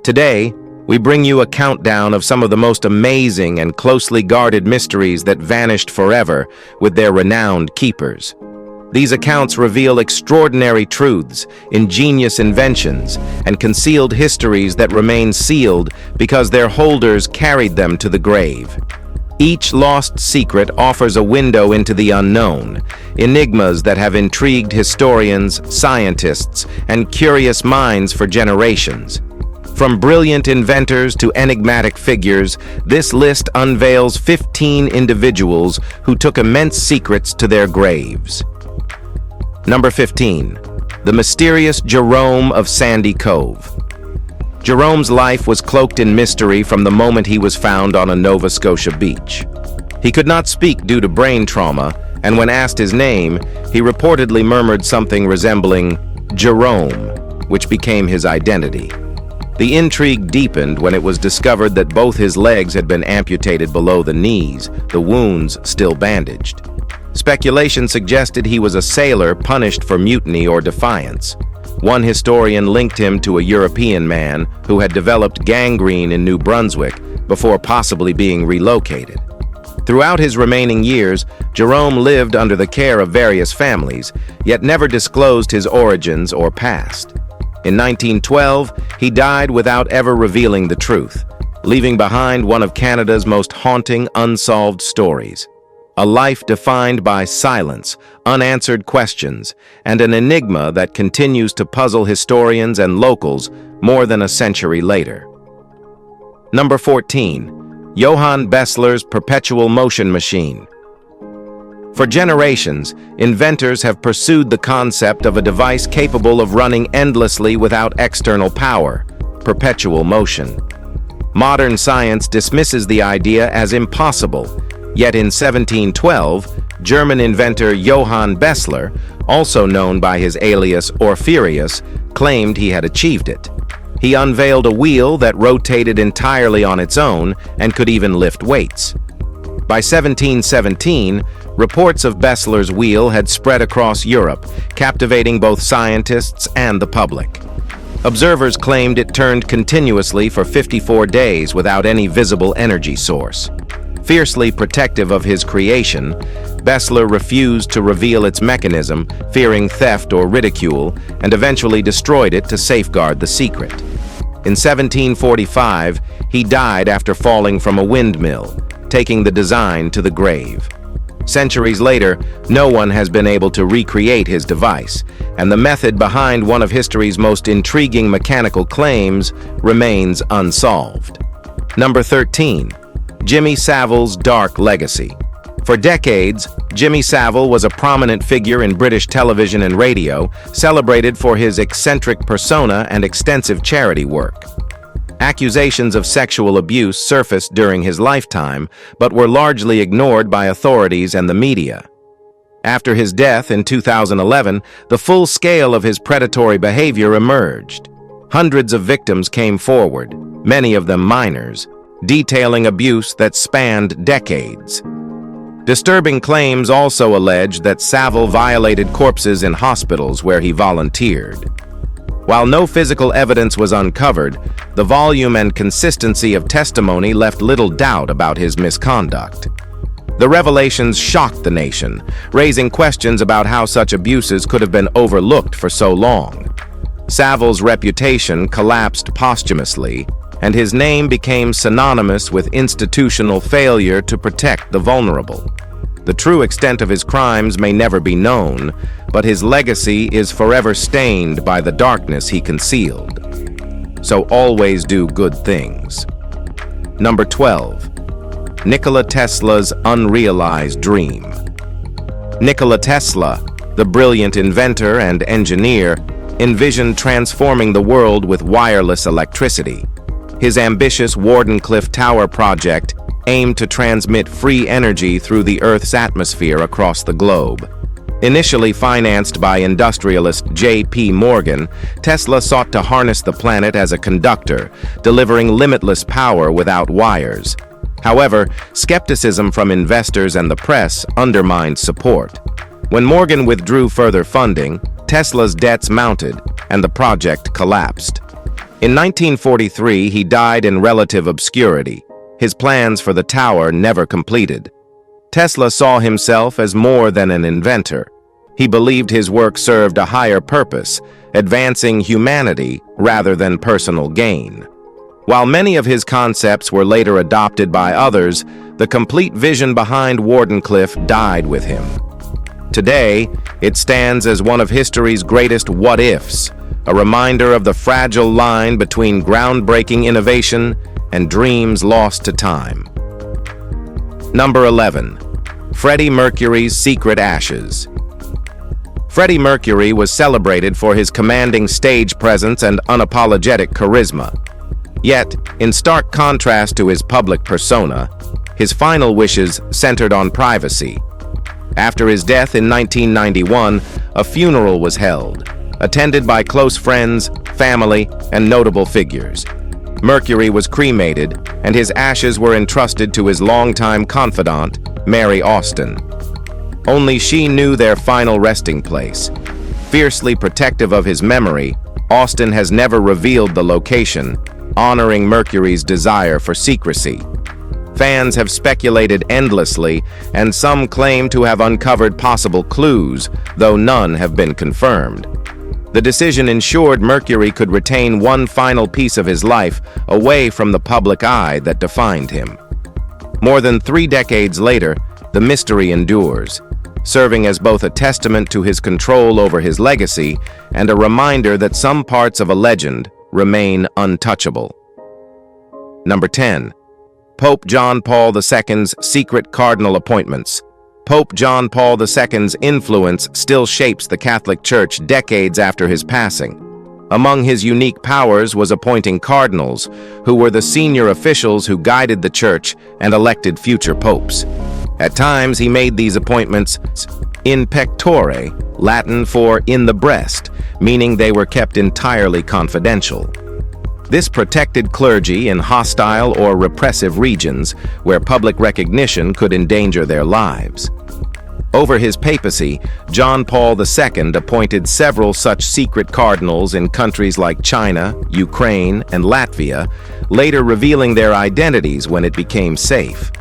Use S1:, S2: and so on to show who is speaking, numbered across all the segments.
S1: Today, we bring you a countdown of some of the most amazing and closely guarded mysteries that vanished forever with their renowned keepers. These accounts reveal extraordinary truths, ingenious inventions, and concealed histories that remain sealed because their holders carried them to the grave. Each lost secret offers a window into the unknown, enigmas that have intrigued historians, scientists, and curious minds for generations. From brilliant inventors to enigmatic figures, this list unveils 15 individuals who took immense secrets to their graves. Number 15. The mysterious Jerome of Sandy Cove. Jerome's life was cloaked in mystery from the moment he was found on a Nova Scotia beach. He could not speak due to brain trauma, and when asked his name, he reportedly murmured something resembling Jerome, which became his identity. The intrigue deepened when it was discovered that both his legs had been amputated below the knees, the wounds still bandaged. Speculation suggested he was a sailor punished for mutiny or defiance. One historian linked him to a European man who had developed gangrene in New Brunswick before possibly being relocated. Throughout his remaining years, Jerome lived under the care of various families, yet never disclosed his origins or past. In 1912, he died without ever revealing the truth, leaving behind one of Canada's most haunting unsolved stories. A life defined by silence, unanswered questions, and an enigma that continues to puzzle historians and locals more than a century later. Number 14. Johann Bessler's perpetual motion machine. For generations, inventors have pursued the concept of a device capable of running endlessly without external power, perpetual motion. Modern science dismisses the idea as impossible, yet in 1712, German inventor Johann Bessler, also known by his alias Orffyreus, claimed he had achieved it. He unveiled a wheel that rotated entirely on its own and could even lift weights. By 1717, reports of Bessler's wheel had spread across Europe, captivating both scientists and the public. Observers claimed it turned continuously for 54 days without any visible energy source. Fiercely protective of his creation, Bessler refused to reveal its mechanism, fearing theft or ridicule, and eventually destroyed it to safeguard the secret. In 1745, he died after falling from a windmill, taking the design to the grave. Centuries later, no one has been able to recreate his device, and the method behind one of history's most intriguing mechanical claims remains unsolved. Number 13. Jimmy Savile's dark legacy. For decades, Jimmy Savile was a prominent figure in British television and radio, celebrated for his eccentric persona and extensive charity work. Accusations of sexual abuse surfaced during his lifetime, but were largely ignored by authorities and the media. After his death in 2011, the full scale of his predatory behavior emerged. Hundreds of victims came forward, many of them minors, detailing abuse that spanned decades. Disturbing claims also alleged that Savile violated corpses in hospitals where he volunteered. While no physical evidence was uncovered, the volume and consistency of testimony left little doubt about his misconduct. The revelations shocked the nation, raising questions about how such abuses could have been overlooked for so long. Savile's reputation collapsed posthumously, and his name became synonymous with institutional failure to protect the vulnerable. The true extent of his crimes may never be known, but his legacy is forever stained by the darkness he concealed. So always do good things. Number 12. Nikola Tesla's unrealized dream. Nikola Tesla, the brilliant inventor and engineer, envisioned transforming the world with wireless electricity. His ambitious Wardenclyffe Tower project aimed to transmit free energy through the Earth's atmosphere across the globe. Initially financed by industrialist J.P. Morgan, Tesla sought to harness the planet as a conductor, delivering limitless power without wires. However, skepticism from investors and the press undermined support. When Morgan withdrew further funding, Tesla's debts mounted and the project collapsed. In 1943, he died in relative obscurity, his plans for the tower never completed. Tesla saw himself as more than an inventor. He believed his work served a higher purpose, advancing humanity rather than personal gain. While many of his concepts were later adopted by others, the complete vision behind Wardenclyffe died with him. Today, it stands as one of history's greatest what-ifs, a reminder of the fragile line between groundbreaking innovation and dreams lost to time. Number 11. Freddie Mercury's Secret Ashes. Freddie Mercury was celebrated for his commanding stage presence and unapologetic charisma. Yet, in stark contrast to his public persona, his final wishes centered on privacy. After his death in 1991, a funeral was held, attended by close friends, family, and notable figures. Mercury was cremated, and his ashes were entrusted to his longtime confidant, Mary Austin. Only she knew their final resting place. Fiercely protective of his memory, Austin has never revealed the location, honoring Mercury's desire for secrecy. Fans have speculated endlessly, and some claim to have uncovered possible clues, though none have been confirmed. The decision ensured Mercury could retain one final piece of his life away from the public eye that defined him. More than 3 decades later, the mystery endures, serving as both a testament to his control over his legacy and a reminder that some parts of a legend remain untouchable. Number 10. Pope John Paul II's secret cardinal appointments. Pope John Paul II's influence still shapes the Catholic Church decades after his passing. Among his unique powers was appointing cardinals, who were the senior officials who guided the Church and elected future popes. At times, he made these appointments in pectore, Latin for in the breast, meaning they were kept entirely confidential. This protected clergy in hostile or repressive regions where public recognition could endanger their lives. Over his papacy, John Paul II appointed several such secret cardinals in countries like China, Ukraine, and Latvia, later revealing their identities when it became safe.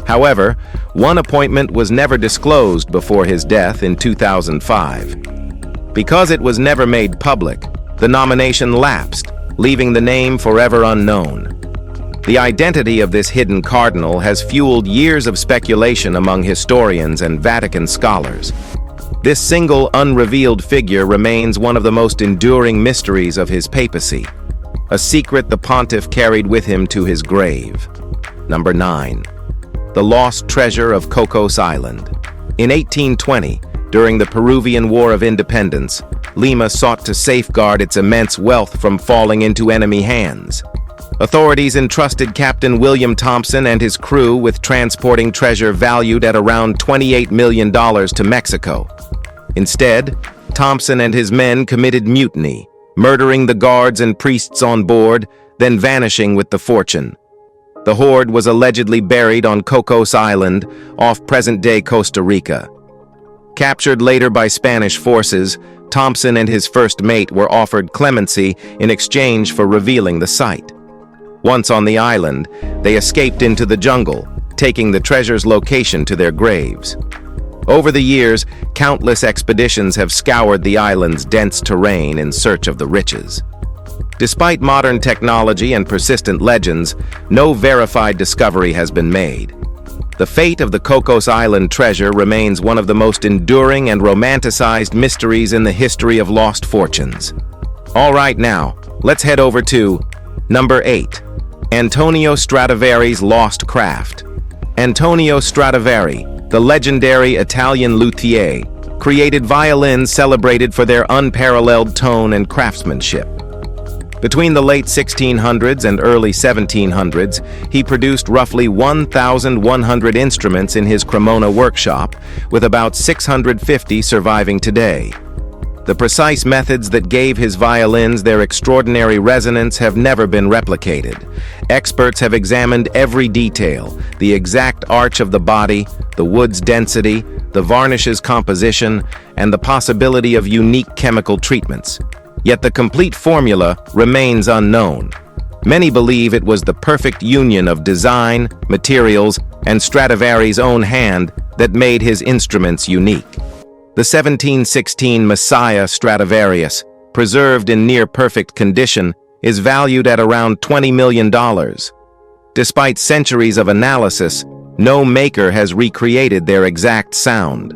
S1: However, one appointment was never disclosed before his death in 2005. Because it was never made public, the nomination lapsed, leaving the name forever unknown. The identity of this hidden cardinal has fueled years of speculation among historians and Vatican scholars. This single unrevealed figure remains one of the most enduring mysteries of his papacy, a secret the pontiff carried with him to his grave. Number 9. The Lost Treasure of Cocos Island. In 1820, during the Peruvian War of Independence, Lima sought to safeguard its immense wealth from falling into enemy hands. Authorities entrusted Captain William Thompson and his crew with transporting treasure valued at around $28 million to Mexico. Instead, Thompson and his men committed mutiny, murdering the guards and priests on board, then vanishing with the fortune. The hoard was allegedly buried on Cocos Island, off present-day Costa Rica. Captured later by Spanish forces, Thompson and his first mate were offered clemency in exchange for revealing the site. Once on the island, they escaped into the jungle, taking the treasure's location to their graves. Over the years, countless expeditions have scoured the island's dense terrain in search of the riches. Despite modern technology and persistent legends, no verified discovery has been made. The fate of the Cocos Island treasure remains one of the most enduring and romanticized mysteries in the history of lost fortunes. All right, now, let's head over to number 8. Antonio Stradivari's Lost Craft. Antonio Stradivari, the legendary Italian luthier, created violins celebrated for their unparalleled tone and craftsmanship. Between the late 1600s and early 1700s, he produced roughly 1,100 instruments in his Cremona workshop, with about 650 surviving today. The precise methods that gave his violins their extraordinary resonance have never been replicated. Experts have examined every detail: the exact arch of the body, the wood's density, the varnish's composition, and the possibility of unique chemical treatments. Yet the complete formula remains unknown. Many believe it was the perfect union of design, materials, and Stradivari's own hand that made his instruments unique. The 1716 Messiah Stradivarius, preserved in near-perfect condition, is valued at around $20 million. Despite centuries of analysis, no maker has recreated their exact sound.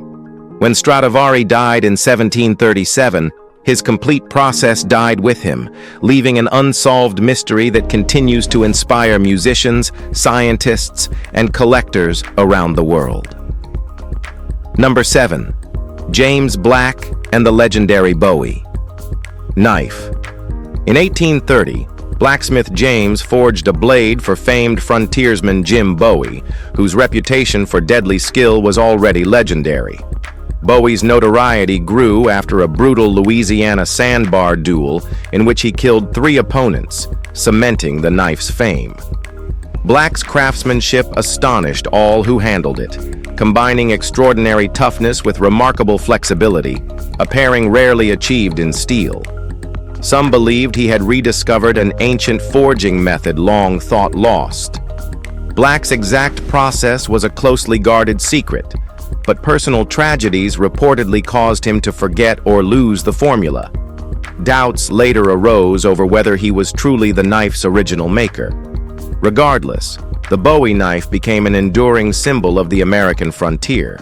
S1: When Stradivari died in 1737, his complete process died with him, leaving an unsolved mystery that continues to inspire musicians, scientists, and collectors around the world. Number 7. James Black and the legendary Bowie. Knife. In 1830, blacksmith James forged a blade for famed frontiersman Jim Bowie, whose reputation for deadly skill was already legendary. Bowie's notoriety grew after a brutal Louisiana sandbar duel in which he killed 3 opponents, cementing the knife's fame. Black's craftsmanship astonished all who handled it, combining extraordinary toughness with remarkable flexibility, a pairing rarely achieved in steel. Some believed he had rediscovered an ancient forging method long thought lost. Black's exact process was a closely guarded secret, but personal tragedies reportedly caused him to forget or lose the formula. Doubts later arose over whether he was truly the knife's original maker. Regardless, the Bowie knife became an enduring symbol of the American frontier.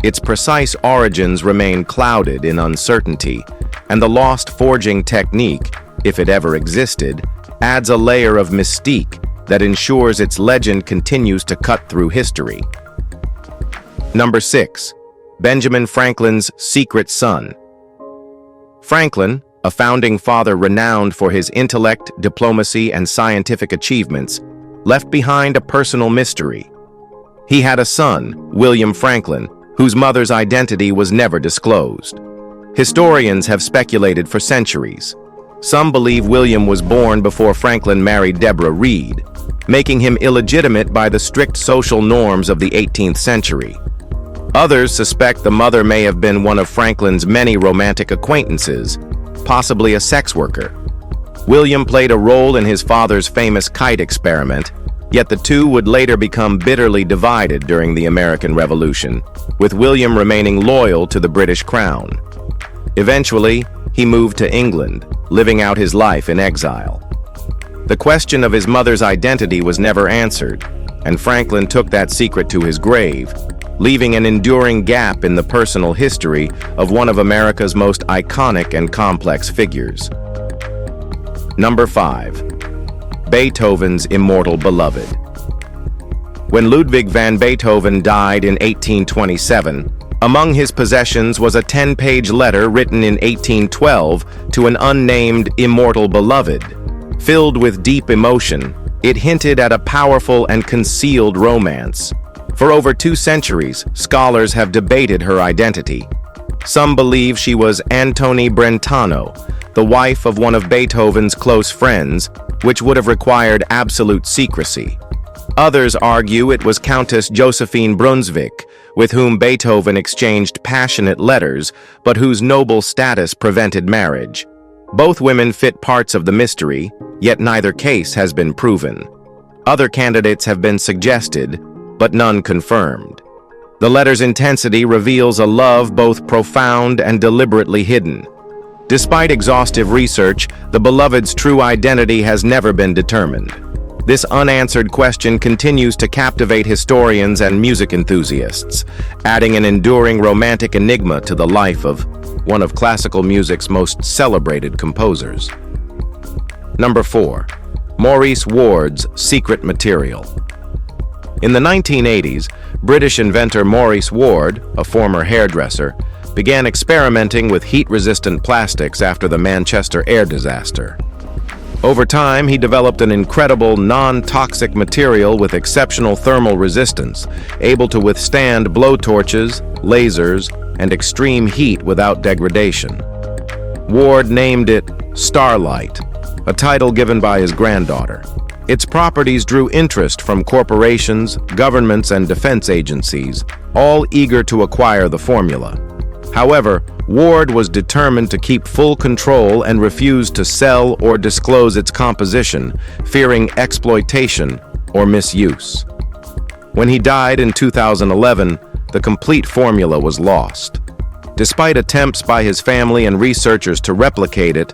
S1: Its precise origins remain clouded in uncertainty, and the lost forging technique, if it ever existed, adds a layer of mystique that ensures its legend continues to cut through history. Number 6. Benjamin Franklin's secret son. Franklin, a founding father renowned for his intellect, diplomacy, and scientific achievements, left behind a personal mystery. He had a son, William Franklin, whose mother's identity was never disclosed. Historians have speculated for centuries. Some believe William was born before Franklin married Deborah Reed, making him illegitimate by the strict social norms of the 18th century. Others suspect the mother may have been one of Franklin's many romantic acquaintances, possibly a sex worker. William played a role in his father's famous kite experiment, yet the two would later become bitterly divided during the American Revolution, with William remaining loyal to the British crown. Eventually, he moved to England, living out his life in exile. The question of his mother's identity was never answered, and Franklin took that secret to his grave, leaving an enduring gap in the personal history of one of America's most iconic and complex figures. Number 5. Beethoven's immortal beloved. When Ludwig van Beethoven died in 1827, among his possessions was a 10-page letter written in 1812 to an unnamed immortal beloved. Filled with deep emotion, it hinted at a powerful and concealed romance. For over 2 centuries, scholars have debated her identity. Some believe she was Antoni Brentano, the wife of one of Beethoven's close friends, which would have required absolute secrecy. Others argue it was Countess Josephine Brunswick, with whom Beethoven exchanged passionate letters, but whose noble status prevented marriage. Both women fit parts of the mystery, yet neither case has been proven. Other candidates have been suggested, but none confirmed. The letter's intensity reveals a love both profound and deliberately hidden. Despite exhaustive research, the beloved's true identity has never been determined. This unanswered question continues to captivate historians and music enthusiasts, adding an enduring romantic enigma to the life of one of classical music's most celebrated composers. Number 4. Maurice Ward's secret material. In the 1980s, British inventor Maurice Ward, a former hairdresser, began experimenting with heat-resistant plastics after the Manchester air disaster. Over time, he developed an incredible non-toxic material with exceptional thermal resistance, able to withstand blowtorches, lasers, and extreme heat without degradation. Ward named it Starlight, a title given by his granddaughter. Its properties drew interest from corporations, governments, and defense agencies, all eager to acquire the formula. However, Ward was determined to keep full control and refused to sell or disclose its composition, fearing exploitation or misuse. When he died in 2011, the complete formula was lost. Despite attempts by his family and researchers to replicate it,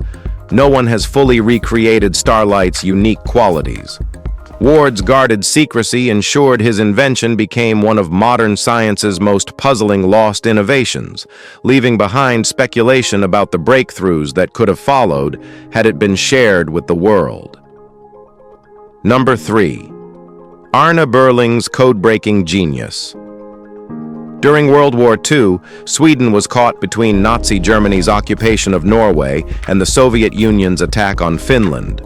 S1: no one has fully recreated Starlight's unique qualities. Ward's guarded secrecy ensured his invention became one of modern science's most puzzling lost innovations, leaving behind speculation about the breakthroughs that could have followed had it been shared with the world. Number 3. Arne Berling's code-breaking genius. During World War II, Sweden was caught between Nazi Germany's occupation of Norway and the Soviet Union's attack on Finland.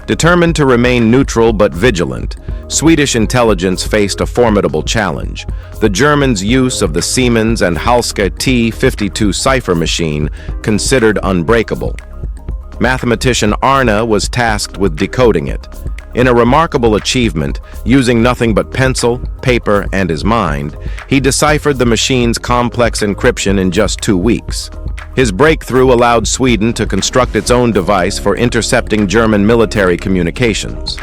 S1: Determined to remain neutral but vigilant, Swedish intelligence faced a formidable challenge: the Germans' use of the Siemens and Halske T-52 cipher machine, considered unbreakable. Mathematician Arne was tasked with decoding it. In a remarkable achievement, using nothing but pencil, paper, and his mind, he deciphered the machine's complex encryption in just 2 weeks. His breakthrough allowed Sweden to construct its own device for intercepting German military communications.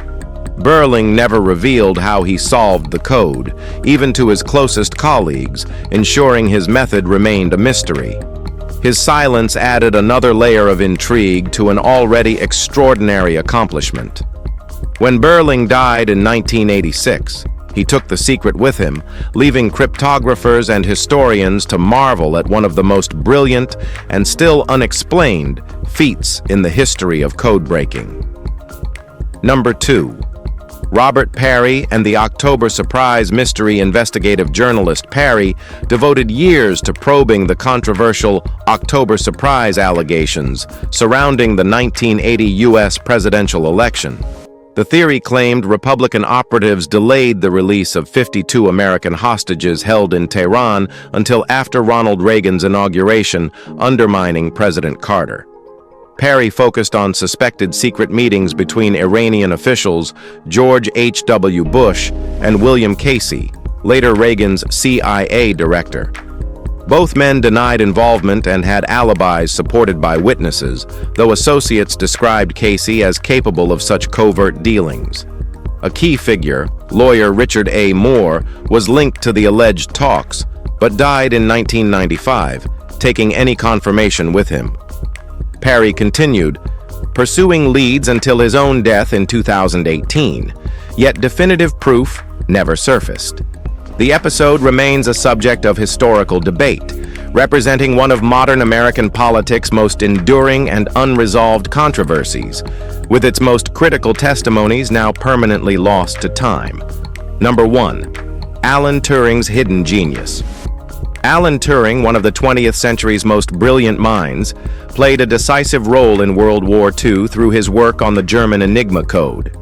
S1: Berling never revealed how he solved the code, even to his closest colleagues, ensuring his method remained a mystery. His silence added another layer of intrigue to an already extraordinary accomplishment. When Berling died in 1986, he took the secret with him, leaving cryptographers and historians to marvel at one of the most brilliant and still unexplained feats in the history of code-breaking. Number 2. Robert Parry and the October Surprise mystery. Investigative journalist Parry devoted years to probing the controversial October Surprise allegations surrounding the 1980 U.S. presidential election. The theory claimed Republican operatives delayed the release of 52 American hostages held in Tehran until after Ronald Reagan's inauguration, undermining President Carter. Parry focused on suspected secret meetings between Iranian officials George H.W. Bush and William Casey, later Reagan's CIA director. Both men denied involvement and had alibis supported by witnesses, though associates described Casey as capable of such covert dealings. A key figure, lawyer Richard A. Moore, was linked to the alleged talks, but died in 1995, taking any confirmation with him. Parry continued, pursuing leads until his own death in 2018, yet definitive proof never surfaced. The episode remains a subject of historical debate, representing one of modern American politics' most enduring and unresolved controversies, with its most critical testimonies now permanently lost to time. Number 1. Alan Turing's hidden genius. Alan Turing, one of the 20th century's most brilliant minds, played a decisive role in World War II through his work on the German Enigma code.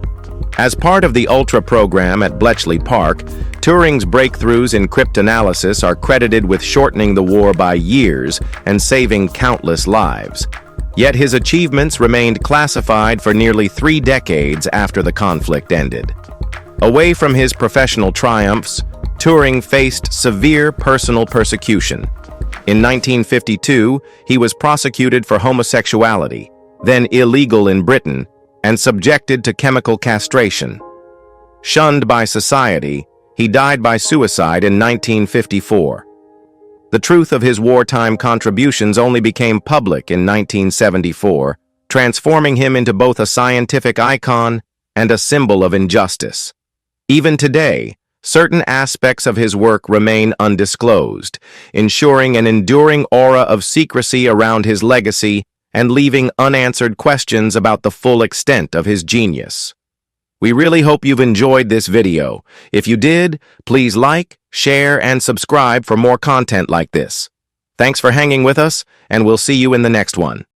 S1: As part of the Ultra program at Bletchley Park, Turing's breakthroughs in cryptanalysis are credited with shortening the war by years and saving countless lives. Yet his achievements remained classified for nearly 3 decades after the conflict ended. Away from his professional triumphs, Turing faced severe personal persecution. In 1952, he was prosecuted for homosexuality, then illegal in Britain, and subjected to chemical castration. Shunned by society, he died by suicide in 1954. The truth of his wartime contributions only became public in 1974, transforming him into both a scientific icon and a symbol of injustice. Even today, certain aspects of his work remain undisclosed, ensuring an enduring aura of secrecy around his legacy and leaving unanswered questions about the full extent of his genius. We really hope you've enjoyed this video. If you did, please like, share, and subscribe for more content like this. Thanks for hanging with us, and we'll see you in the next one.